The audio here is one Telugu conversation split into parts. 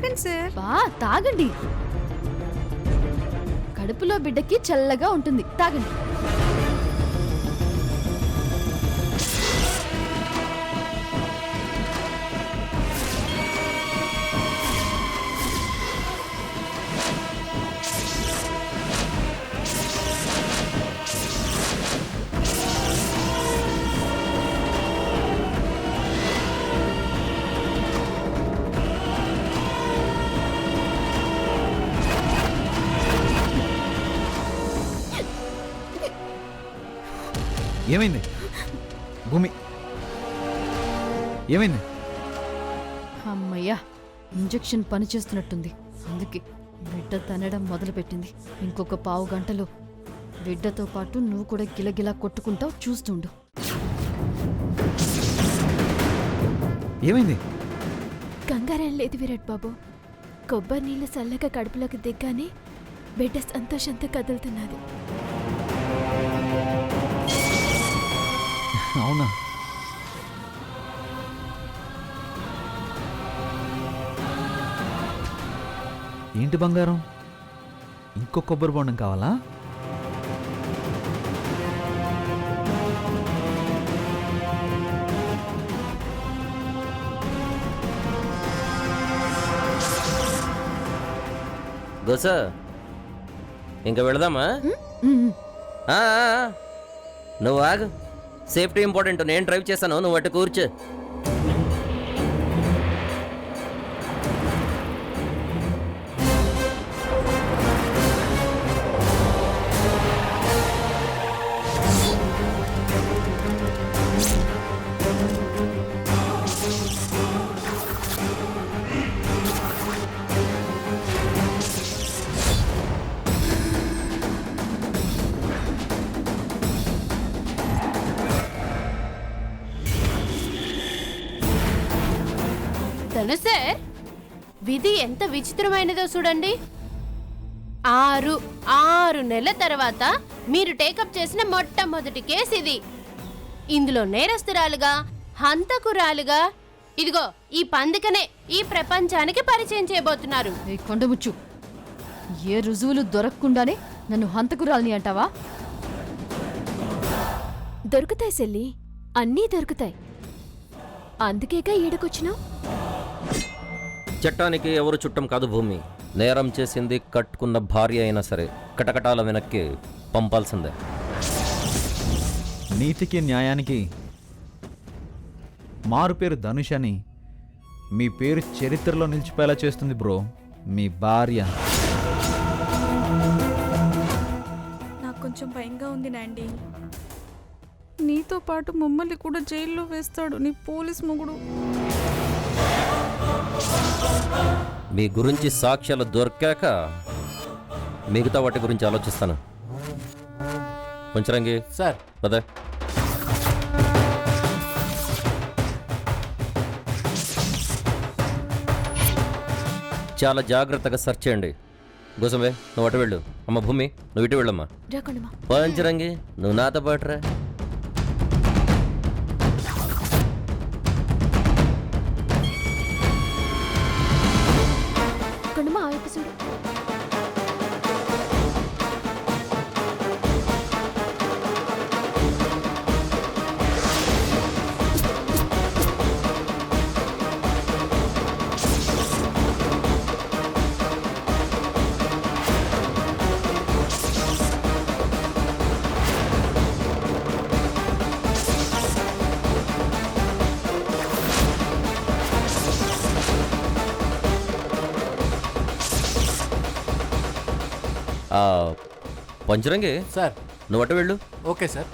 తాగండి సార్. తాగండి. కడుపులో బిడ్డకి చల్లగా ఉంటుంది, తాగండి. ఏమైంది భూమి? ఏమైంది? అమ్మయ్యా, ఇంజెక్షన్ పనిచేస్తున్నట్టుంది. అందుకే బిడ్డ తనడం మొదలుపెట్టింది. ఇంకొక పావు గంటలో బిడ్డతో పాటు నువ్వు కూడా గిలగిలా కొట్టుకుంటావు, చూస్తుండు. ఏమైంది? కంగారేం లేదు విరాట్ బాబు. కొబ్బరి నీళ్ళు చల్లగా కడుపులోకి దిగ్గానే బిడ్డ సంతోషంతో కదులుతున్నది. అవునా? ఏంటి బంగారం, ఇంకో కొబ్బరి బొండం కావాలా? దోశ ఇంకా వెళదామా? నువ్వు ఆగు, సేఫ్టీ ఇంపార్టెంట్. నేను డ్రైవ్ చేశాను, నువ్వు అటు కూర్చో. ధను సార్, విధి ఎంత విచిత్రమైనదో చూడండి. 6 నెలల తర్వాత మీరు టేకప్ చేసిన మొట్టమొదటి కేసు ఇది. ఇందులో నేరస్తురాలుగా, హంతకురాలుగా, ఇదిగో ఈ పందికనే ఈ ప్రపంచానికి పరిచయం చేయబోతున్నారు. ఏ కొండముచ్చు, ఏ రుజువులు దొరకకుండానే నన్ను హంతకురాల్ని అంటావా? దొరుకుతాయి సెల్లి, అన్నీ దొరుకుతాయి. అందుకేగా ఈడకొచ్చినావు. చట్టానికి ఎవరు చుట్టం కాదు భూమి. నేరం చేసింది కట్టుకున్న భార్య అయినా సరే కటకటాల వెనక్కి పంపాల్సిందే. నీతికి న్యాయానికి మారు పేరు ధనుష్ అని మీ పేరు చరిత్రలో నిలిచిపోయేలా చేస్తుంది బ్రో మీ భార్య. నాకు కొంచెం భయంగా ఉంది నాండి. నీతో పాటు మమ్మల్ని కూడా జైల్లో వేస్తాడు నీ పోలీస్ మొగుడు. మీ గురించి సాక్ష్యాలు దొరికాక మిగతా వాటి గురించి ఆలోచిస్తాను. కొంచెరంగి సార్. పదే. చాలా జాగ్రత్తగా సెర్చ్ చేయండి. గోసంబే, నువ్వు అటు వెళ్ళు. అమ్మ భూమి, నువ్వు ఇటు వెళ్ళమ్మా. పంచరంగి, నువ్వు నాతో పాటురా. పంచరంగి సార్, నువ్వు అటు వెళ్ళు. Okay sir.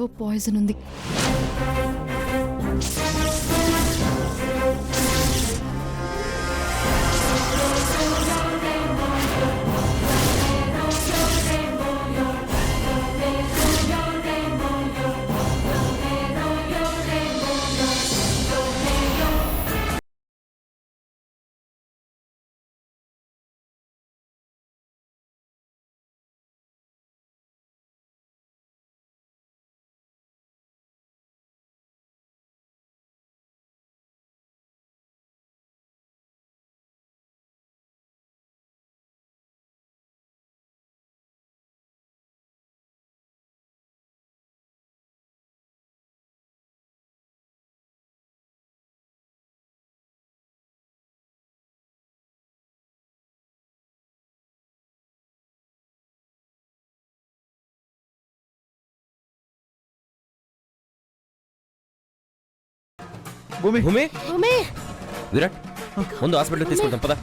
అందులో పాయిజన్ ఉంది. భూమి భూమి భూమి విరాట్ ముందు హాస్పిటల్కి తీసుకెళ్తాం పదా.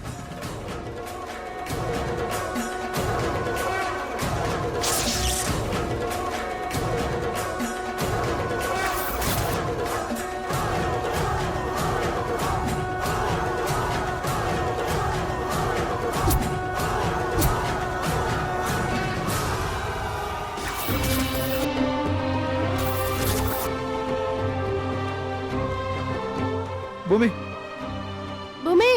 భూమి భూమి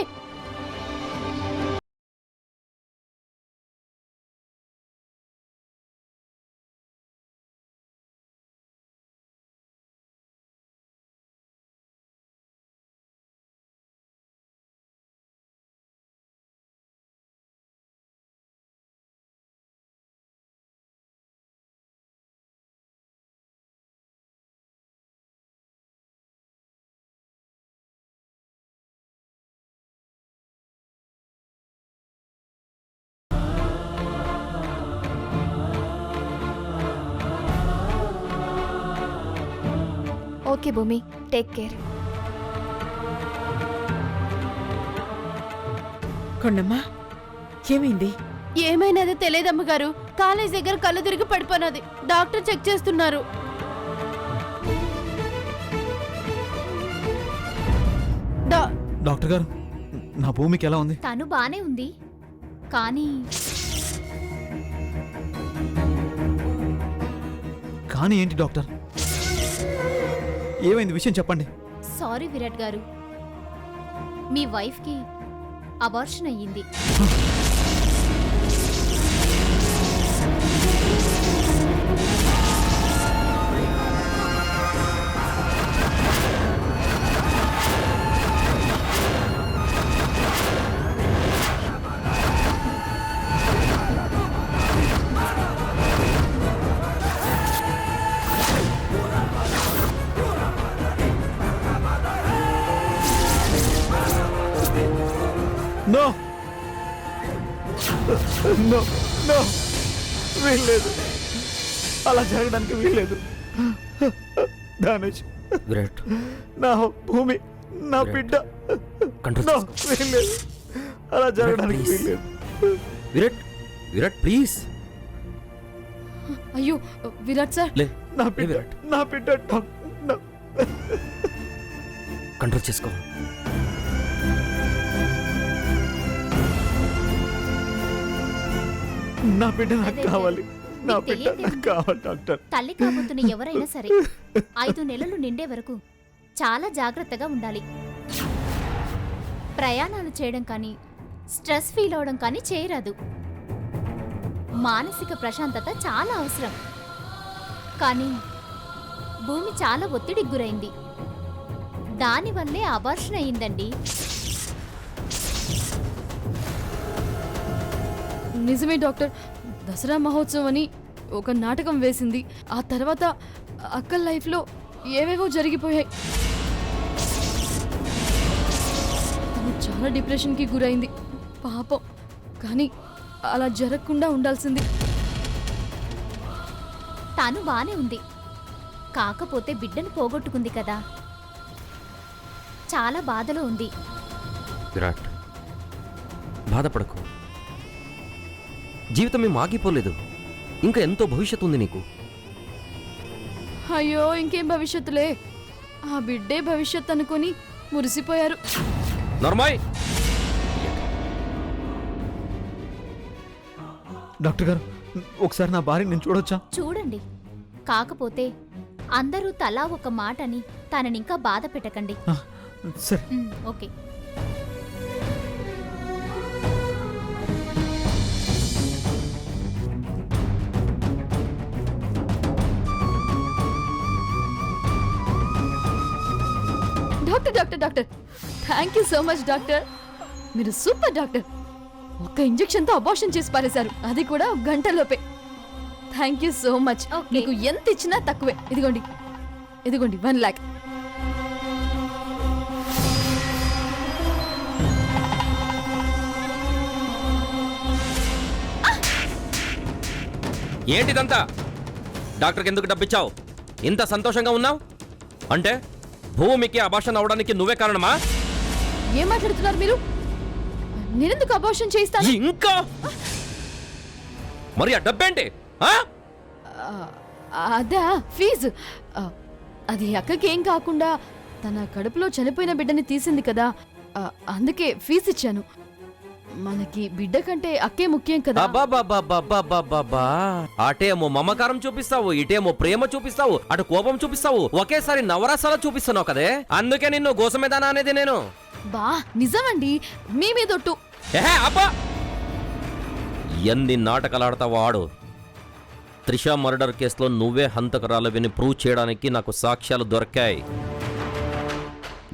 ఓకే భూమి, టేక్ కేర్. కొండమ్మా ఏమైంది? ఏమైనదో తెలియదమ్మగారు. కాలేజ్ దగ్గర కళ్ళు తిరిగి పడిపోయినది. డాక్టర్ చెక్ చేస్తున్నారు. డాక్టర్ గారు, నా భూమికి ఎలా ఉంది? తను బానే ఉంది, కానీ కానీ ఏంటి డాక్టర్? ఏమైంది? విషయం చెప్పండి. సారీ విరాట్ గారు, మీ వైఫ్కి అబార్షన్ అయ్యింది. నో నో నో, వీల్లేదు, అలా జరగడానికి వీల్లేదు. ధనుష్, విరాట్ నా భూమి, నా బిడ్డ, కంట్రోల్ నో, చేసుకో. వీల్లేదు, అలా జరగడానికి please. వీల్లేదు. విరాట్ విరాట్ ప్లీజ్ అయ్యో విరాట్ సార్, లే నా లే బిడ్డ, విరాట్ నా బిడ్డ, కంట్రోల్ చేసుకో. నా బిడ్డ నాకు కావాలి, నా బిడ్డ నాకు కావాలి డాక్టర్. తల్లి కాబోతున్న ఎవరైనా సరే 5 నెలలు నిండే వరకు చాలా జాగ్రత్తగా ఉండాలి. ప్రయాణాలు చేయడం కానీ స్ట్రెస్ ఫీల్ అవడం కానీ చేయరాదు. మానసిక ప్రశాంతత చాలా అవసరం. కానీ భూమి చాలా ఒత్తిడికి గురైంది. దానివల్లే అబార్షన్ అయిందండి. నిజమే డాక్టర్, దసరా మహోత్సవం అని ఒక నాటకం వేసింది. ఆ తర్వాత అక్క లైఫ్లో ఏవేవో జరిగిపోయాయి. తను చాలా డిప్రెషన్కి గురైంది పాపం. కానీ అలా జరగకుండా ఉండాల్సింది. తాను బానే ఉంది, కాకపోతే బిడ్డను పోగొట్టుకుంది కదా, చాలా బాధలో ఉంది. విరాట్ బాధపడకు, జీవితం ఏం ఆగిపోలేదు. ఇంకా ఎంతో భవిష్యత్తు ఉంది నీకు. అయ్యో ఇంకేం భవిష్యత్తులే, ఆ బిడ్డే భవిష్యత్ అనుకుని మురిసిపోయారు. నర్మాయ్, డాక్టర్ గారు ఒకసారి నా భార్య నేను చూడొచ్చా? చూడండి, కాకపోతే అందరూ తలా ఒక మాటని తననింకా బాధ పెట్టకండి. సరే. Okay. Doctor doctor doctor, thank you so much doctor, మీరు సూపర్ డాక్టర్. ఒక్క ఇంజెక్షన్తో అబార్షన్ చేసి పారేశారు, అది కూడా ఒక గంటలోపే. Thank you so much. Okay. మీకు ఎంత ఇచ్చినా తక్కువే. ఇదిగోండి ఇదిగోండి 1 lakh. ఏంటిదంతా? డాక్టర్కి ఎందుకు డబ్బిచ్చావు? ఇంత సంతోషంగా ఉన్నావు అంటే భూమికి అబార్షన్ అవడానికి నువ్వే కారణమా? ఏం మాట్లాడుతున్నారు మీరు? నేనెందుకు అబార్షన్ చేయిస్తాను? ఇంకా మరి ఆ డబ్బేంటి? ఆ? అదా ఫీజు. అది అక్కకి ఏం కాకుండా తన కడుపులో చనిపోయిన బిడ్డని తీసింది కదా, అందుకే ఫీజు ఇచ్చాను. మనకి బిడ్డ కంటే అక్కే ముఖ్యం కదా. అబ్బా, అటేమో మమకారం చూపిస్తావు, ఇటేమో ప్రేమ చూపిస్తావు, అటు కోపం చూపిస్తావు, ఒకేసారి నవరసాలు చూపిస్తున్నావు కదే. అందుకే నిన్ను గోసమేదానా అనేది నేను. బా నిజమండి, మీ మీదొట్టు. ఏహే అబ్బా, ఎన్ని నాటకాలు ఆడతావో ఆడు. త్రిష మర్డర్ కేసులో నువ్వే హంతకురాలవిని ప్రూవ్ చేయడానికి నాకు సాక్ష్యాలు దొరికాయి.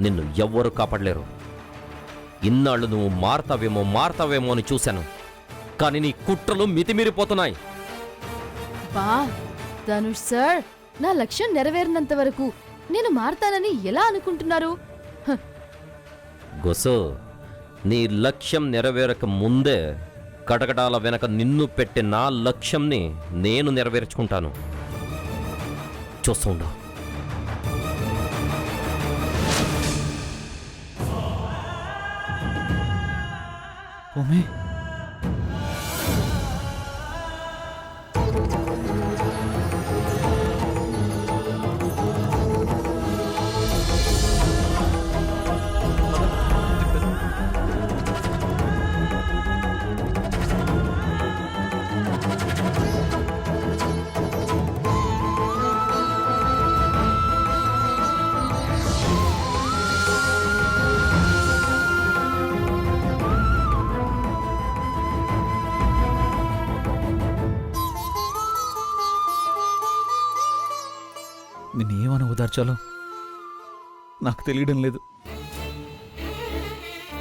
నిన్ను ఎవ్వరూ కాపాడలేరు. ఇన్నాళ్ళు నువ్వు మారతావేమో అని చూశాను, కానీ నీ కుట్రలు మితిమీరిపోతున్నాయి. బా ధనుష్ సార్, నా లక్ష్యం నెరవేరినంత వరకు నేను మారతానని ఎలా అనుకుంటున్నారు? గొసు, నీ లక్ష్యం నెరవేరక ముందే కటకటాల వెనక నిన్ను పెట్టే నా లక్ష్యంని నేను నెరవేర్చుకుంటాను. చూస్తుండు. ఓమే నిన్నేమని ఓదార్చాలో నాకు తెలియడం లేదు.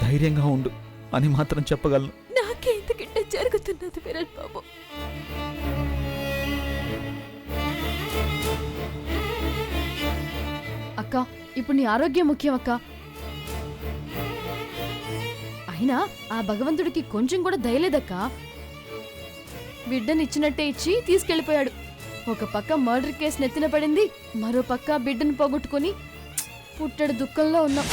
ధైర్యంగా ఉండు అని మాత్రం చెప్పగలను. నాకే ఇంతకంటే జరుగుతున్నది విరాట్ బాబు. అక్క, ఇప్పుడు నీ ఆరోగ్యం ముఖ్యం అక్క. అయినా ఆ భగవంతుడికి కొంచెం కూడా దయలేదక్క. బిడ్డనిచ్చినట్టే ఇచ్చి తీసుకెళ్లిపోయాడు. ఒక పక్క మర్డర్ కేసు నెత్తిన పడింది, మరో పక్క బిడ్డను పోగొట్టుకుని పుట్టడు దుఃఖంలో ఉన్నాం.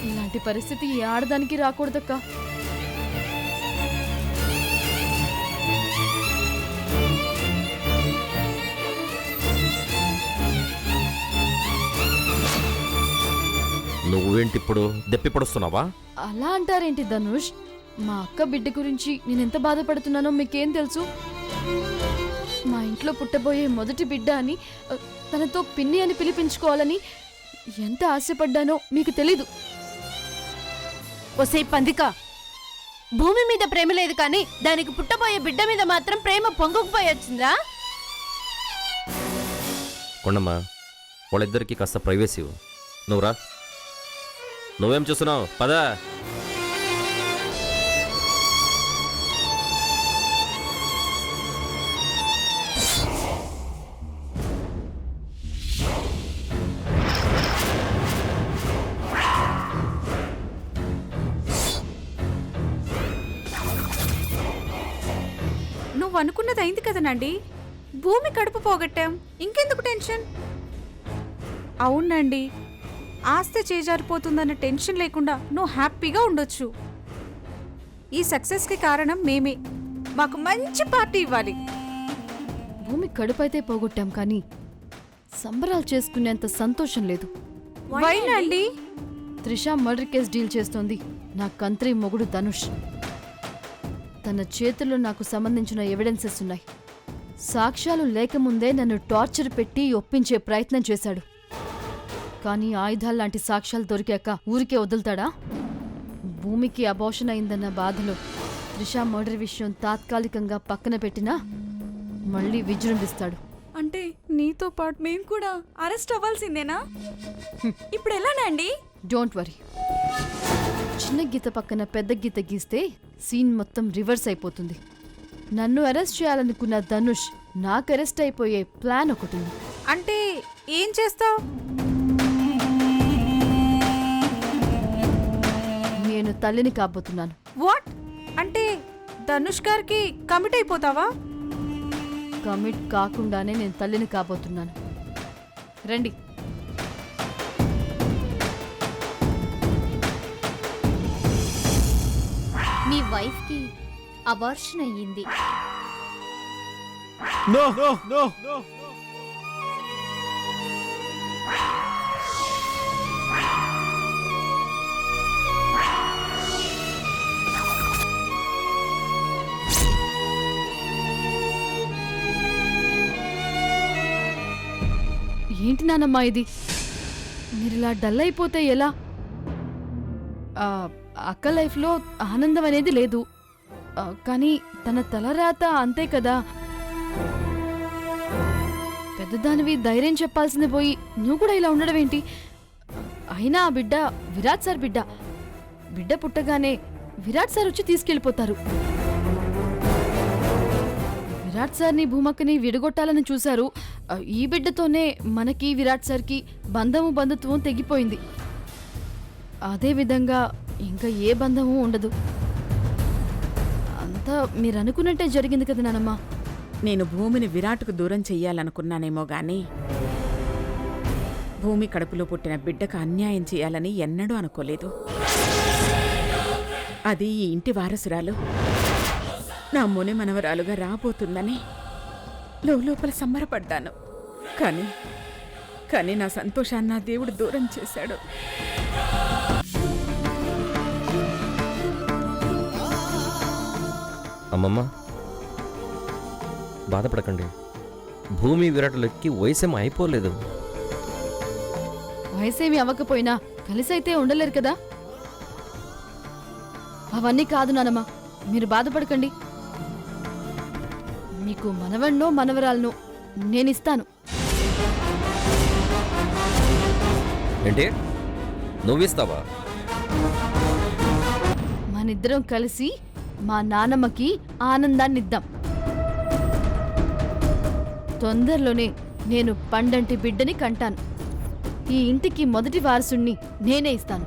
ఇలాంటి పరిస్థితి ఏ ఆడదానికి రాకూడదక్క. నువ్వేంటిప్పుడు దెప్పిపడుస్తున్నావా? అలా అంటారేంటి ధనుష్? మా అక్క బిడ్డ గురించి నేనెంత బాధపడుతున్నానో మీకేం తెలుసు? మా ఇంట్లో పుట్టబోయే మొదటి బిడ్డ అని, తనతో పిన్ని అని పిలిపించుకోవాలని ఎంత ఆశపడ్డానో మీకు తెలీదు. ఒసే పందిక, భూమి మీద ప్రేమ లేదు కానీ దానికి పుట్టబోయే బిడ్డ మీద మాత్రం ప్రేమ పొంగకపోయొచ్చిందా? కొండమ్మా, వాళ్ళిద్దరికీ కాస్త ప్రైవేసీ. నువ్వురా. నువ్వేం చూస్తున్నావు? పదా. నువ్వు అనుకున్నది అయింది కదనండి. భూమి కడుపు పోగొట్టాం, ఇంకెందుకు టెన్షన్? అవునండి, ఆస్తి చేజారిపోతుందన్న టెన్షన్ లేకుండా నువ్వు హ్యాపీగా ఉండొచ్చు. ఈ సక్సెస్కి కారణం మేమే. మాకు మంచి పార్టీ ఇవ్వాలి. భూమి కడుపైతే పోగొట్టాం కానీ సంబరాలు చేసుకునేంత సంతోషం లేదు. వైనా అండి? త్రిష మర్డర్ కేసు డీల్ చేస్తోంది నా కంత్రి మొగుడు ధనుష్. తన చేతుల్లో నాకు సంబంధించిన ఎవిడెన్సెస్ ఉన్నాయి. సాక్ష్యాలు లేకముందే నన్ను టార్చర్ పెట్టి ఒప్పించే ప్రయత్నం చేశాడు. కానీ ఆయుధాల్లాంటి సాక్ష్యాలు దొరికాక ఊరికే వదులుతాడా? భూమికి అబార్షన్ అయిందన్న బాధలో త్రిష మర్డర్ విషయం తాత్కాలికంగా పక్కన పెట్టినా మళ్ళీ విజృంభిస్తాడు. అంటే నీతో పాటు మేము కూడా అరెస్ట్ అవ్వాల్సిందేనా? ఇప్పుడు ఎలానండి? Don't worry. చిన్న గీత పక్కన పెద్ద గీత గీస్తే సీన్ మొత్తం రివర్స్ అయిపోతుంది. నన్ను అరెస్ట్ చేయాలనుకున్న ధనుష్ నాకు అరెస్ట్ అయిపోయే ప్లాన్ ఒకటుంది. అంటే ఏం చేస్తావు? నేను తల్లిని కాబోతున్నాను. వాట్? అంటే ధనుష్ గారికి కమిట్ అయిపోతావా? కమిట్ కాకుండానే నేను తల్లిని కాబోతున్నాను. రండి. మీ వైఫ్కి అబార్షన్ అయ్యింది. No no no no. ఏంటి నానమ్మా ఇది? మీరిలా డల్ అయిపోతే ఎలా? అక్క లైఫ్లో ఆనందం అనేది లేదు. కానీ తన తలరాత అంతే కదా. పెద్దదానివి ధైర్యం చెప్పాల్సింది పోయి నువ్వు కూడా ఇలా ఉండడం ఏంటి? అయినా ఆ బిడ్డ విరాట్ సార్ బిడ్డ. బిడ్డ పుట్టగానే విరాట్ సార్ వచ్చి తీసుకెళ్ళిపోతారు. విరాట్ సార్ని భూమక్కని విడగొట్టాలని చూశారు. ఈ బిడ్డతోనే మనకి విరాట్ సార్కి బంధుత్వం తెగిపోయింది. అదేవిధంగా ఇంకా ఏ బంధము ఉండదు. అంతా మీరు అనుకున్నట్టే జరిగింది కదా నానమ్మా. నేను భూమిని విరాట్కు దూరం చెయ్యాలనుకున్నానేమో గాని భూమి కడుపులో పుట్టిన బిడ్డకు అన్యాయం చేయాలని ఎన్నడూ అనుకోలేదు. అది ఈ ఇంటి వారసురాలు నా ముని మనవరాలుగా రాబోతుందని లోపల సంబరపడ్డాను. కానీ నా సంతోషాన్ని నా దేవుడు దూరం చేశాడు. అమ్మమ్మ బాధపడకండి. భూమి విరాటులకి వయసేమో అయిపోలేదు. వయసేమి అవ్వకపోయినా కలిసైతే ఉండలేరు కదా. అవన్నీ కాదు నానమ్మా, మీరు బాధపడకండి. మీకు మనవణ్ణో మనవరాలను నేనిస్తాను. ఏంటి నువ్విస్తావా? మనిద్దరం కలిసి మా నానమ్మకి ఆనందాన్నిద్దాం. తొందరలోనే నేను పండంటి బిడ్డని కంటాను. ఈ ఇంటికి మొదటి వారసుణ్ణి నేనే ఇస్తాను.